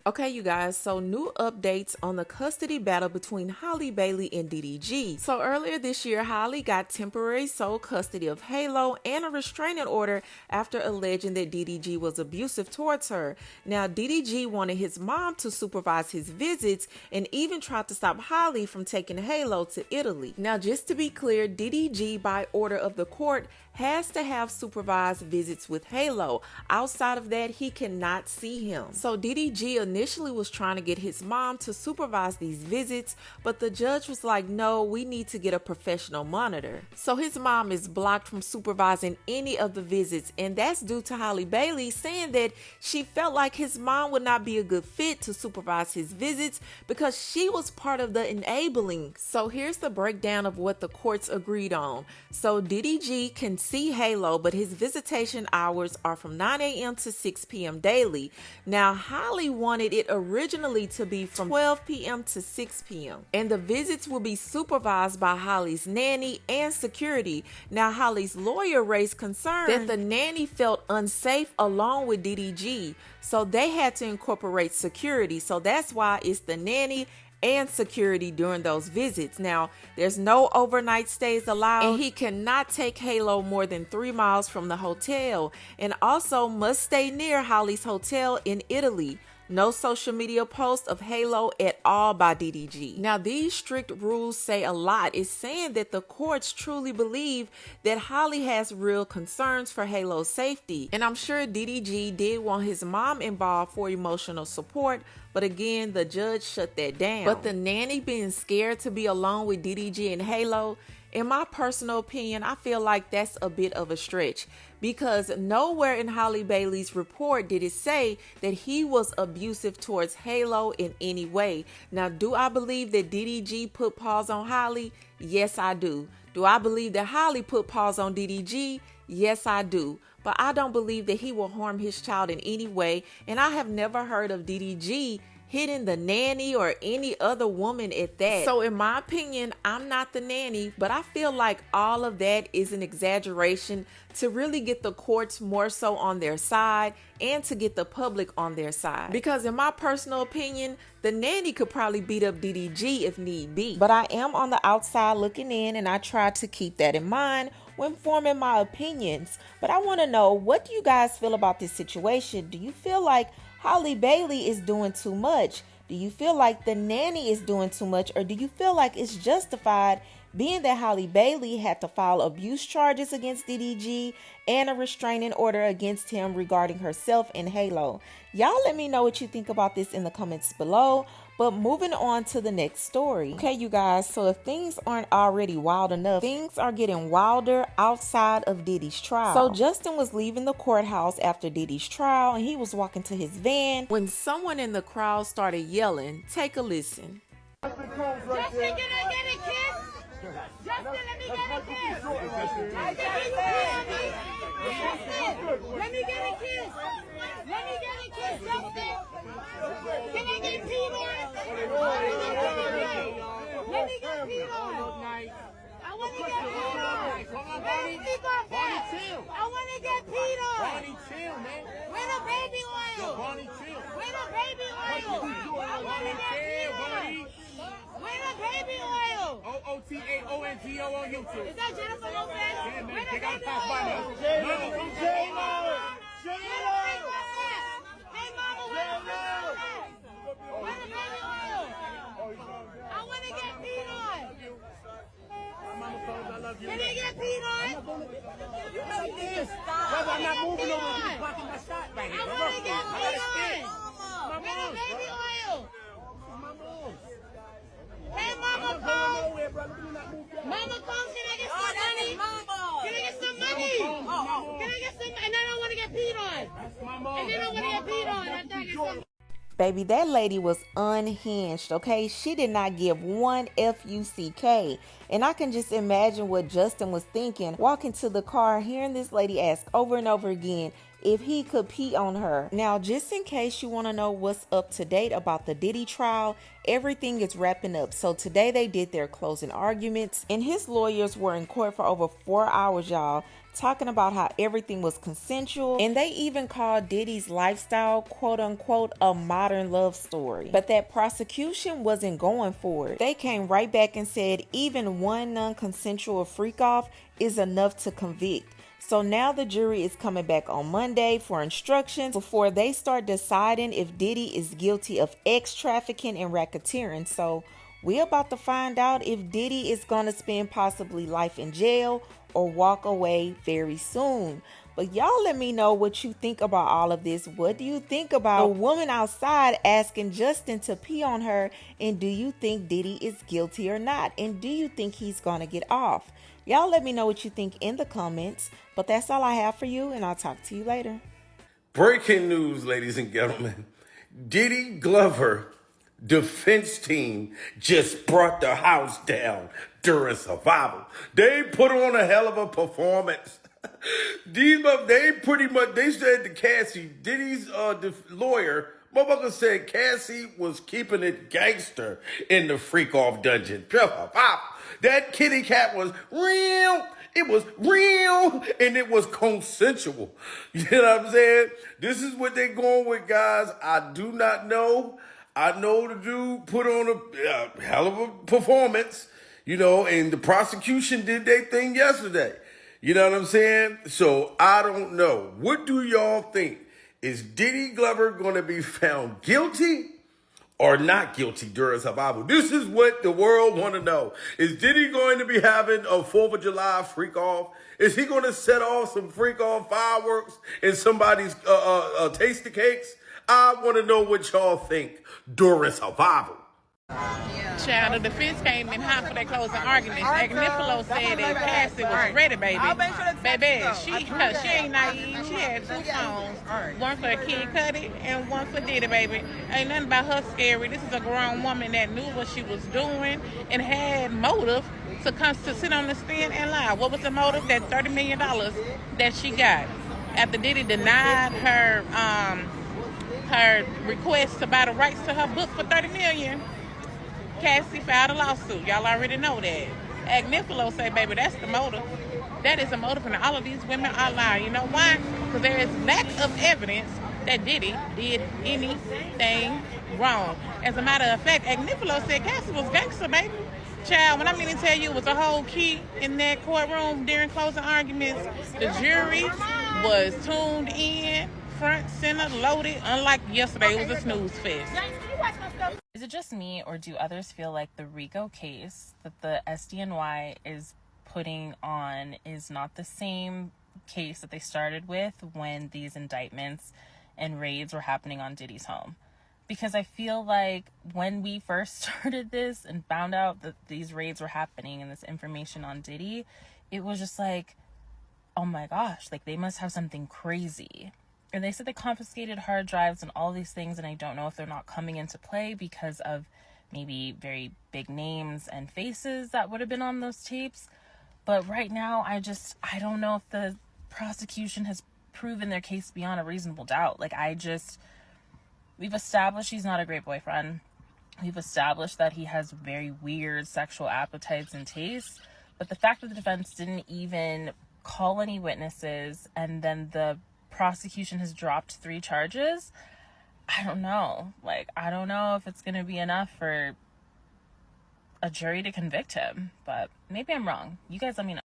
Okay, you guys, so new updates on the custody battle between Halle Bailey and DDG. So earlier this year, Halle got temporary sole custody of Halo and a restraining order after alleging that DDG was abusive towards her. Now, DDG wanted his mom to supervise his visits and even tried to stop Halle from taking Halo to Italy. Now, just to be clear, DDG, by order of the court, has to have supervised visits with Halo. Outside of that, he cannot see him. So DDG initially was trying to get his mom to supervise these visits, but the judge was like, no, we need to get a professional monitor. So his mom is blocked from supervising any of the visits, and that's due to Halle Bailey saying that she felt like his mom would not be a good fit to supervise his visits because she was part of the enabling. So here's the breakdown of what the courts agreed on. So DDG can see Halo, but his visitation hours are from 9 a.m. to 6 p.m. daily. Now, Halle wanted it originally to be from 12 p.m. to 6 p.m. and the visits will be supervised by Halle's nanny and security. Now, Halle's lawyer raised concern that the nanny felt unsafe along with DDG, so they had to incorporate security. So that's why it's the nanny and security during those visits. Now, there's no overnight stays allowed, and he cannot take Halo more than 3 miles from the hotel, and also must stay near Halle's hotel in Italy. No social media post of Halo at all by DDG. Now, these strict rules say a lot. It's saying that the courts truly believe that Halle has real concerns for Halo's safety. And I'm sure DDG did want his mom involved for emotional support, but again, the judge shut that down. But the nanny being scared to be alone with DDG and Halo, in my personal opinion, I feel like that's a bit of a stretch, because nowhere in Halle Bailey's report did it say that he was abusive towards Halo in any way. Now, do I believe that DDG put paws on Halle? Yes, I do. Do I believe that Halle put paws on DDG? Yes, I do. But I don't believe that he will harm his child in any way, and I have never heard of DDG hitting the nanny or any other woman at that. So in my opinion, I'm not the nanny, but I feel like all of that is an exaggeration to really get the courts more so on their side and to get the public on their side. Because in my personal opinion, the nanny could probably beat up DDG if need be. But I am on the outside looking in, and I try to keep that in mind when forming my opinions. But I want to know, what do you guys feel about this situation? Do you feel like Halle Bailey is doing too much? Do you feel like the nanny is doing too much? Or do you feel like it's justified, being that Halle Bailey had to file abuse charges against DDG and a restraining order against him regarding herself and Halo? Y'all let me know what you think about this in the comments below. But moving on to the next story. Okay, you guys, so if things aren't already wild enough, things are getting wilder outside of Diddy's trial. So Justin was leaving the courthouse after Diddy's trial, and he was walking to his van when someone in the crowd started yelling. Take a listen. Justin, can I get a kiss? Justin, let me get a kiss. Let me get a kiss. Let me get a kiss, Justin. Can I get peed on? Let me get peed on. I want to get peed on. I want to get peed on. Bonnie, chill, man. Where the baby oil? Bonnie, chill. Where the baby oil? I want to get peed on. Where the baby oil? OOTAONGO on YouTube. Is that Jennifer Lopez? Yeah, man, Where the they gotta baby pass by oil? me. Where No, the come baby J-Lo. oil? Where the baby oil? Hey, mama, where the baby oil? Where the baby oil? I want to get peed on. Mama told I love you. Can I get peed on? You like this. Brother, I'm not moving over. You're blocking my shot right here. I want to get I peed gotta spin. on. Where the baby oil? My mom. Hey, I'm mama, not going come. nowhere, brother. Do not move your Mama, come. Can I get some money? Can I get some money? Can I get some? And then I want to get peed on. my mom. And then I want to get peed on. After I get some. Baby, that lady was unhinged, okay? She did not give one F-U-C-K. And I can just imagine what Justin was thinking, walking to the car, hearing this lady ask over and over again if he could pee on her. Now, just in case you want to know what's up to date about the Diddy trial, everything is wrapping up. So today they did their closing arguments, and his lawyers were in court for over 4 hours, y'all. talking about how everything was consensual, and they even called Diddy's lifestyle, quote unquote, a modern love story. But that prosecution wasn't going for it. They came right back and said even one non-consensual freak-off is enough to convict. So now the jury is coming back on Monday for instructions before they start deciding if Diddy is guilty of ex-trafficking and racketeering. So we're about to find out if Diddy is going to spend possibly life in jail or walk away very soon. But y'all let me know what you think about all of this. What do you think about a woman outside asking Justin to pee on her? And do you think Diddy is guilty or not? And do you think he's going to get off? Y'all let me know what you think in the comments. But that's all I have for you, and I'll talk to you later. Breaking news, ladies and gentlemen. Diddy Glover defense team just brought the house down during survival. They put on a hell of a performance. They said to Cassie, Diddy's lawyer, motherfucker said Cassie was keeping it gangster in the freak-off dungeon. That kitty cat was real. It was real, and it was consensual. You know what I'm saying? This is what they're going with, guys. I do not know. I know the dude put on a hell of a performance, and the prosecution did their thing yesterday. You know what I'm saying? So I don't know. What do y'all think? Is Diddy Glover going to be found guilty or not guilty during survival? This is what the world want to know. Is Diddy going to be having a 4th of July freak off? Is he going to set off some freak off fireworks in somebody's taste of cakes? I want to know what y'all think during survival. Child, the defense came in hot for their closing arguments. Agnifilo said that Cassie was ready, baby. Baby, she ain't naive. She had 2 phones. One for Kid Cudi and one for Diddy, baby. Ain't nothing about her scary. This is a grown woman that knew what she was doing and had motive to sit on the stand and lie. What was the motive? That $30 million that she got. After Diddy denied her request to buy the rights to her book for $30 million. Cassie filed a lawsuit. Y'all already know that. Agnifilo say, baby, that's the motive. That is the motive, and all of these women are lying. You know why? Because there is lack of evidence that Diddy did anything wrong. As a matter of fact, Agnifilo said Cassie was gangster, baby. Child, when I mean to tell you, it was a whole key in that courtroom during closing arguments. The jury was tuned in, front, center, loaded, unlike yesterday. It was a snooze fest. Is it just me, or do others feel like the RICO case that the SDNY is putting on is not the same case that they started with when these indictments and raids were happening on Diddy's home? Because I feel like when we first started this and found out that these raids were happening and this information on Diddy, it was just like, oh my gosh, like they must have something crazy. And they said they confiscated hard drives and all these things, and I don't know if they're not coming into play because of maybe very big names and faces that would have been on those tapes. But right now, I don't know if the prosecution has proven their case beyond a reasonable doubt. We've established he's not a great boyfriend. We've established that he has very weird sexual appetites and tastes. But the fact that the defense didn't even call any witnesses, and then the prosecution has dropped 3 charges, I don't know. I don't know if it's going to be enough for a jury to convict him, but maybe I'm wrong. You guys let me know.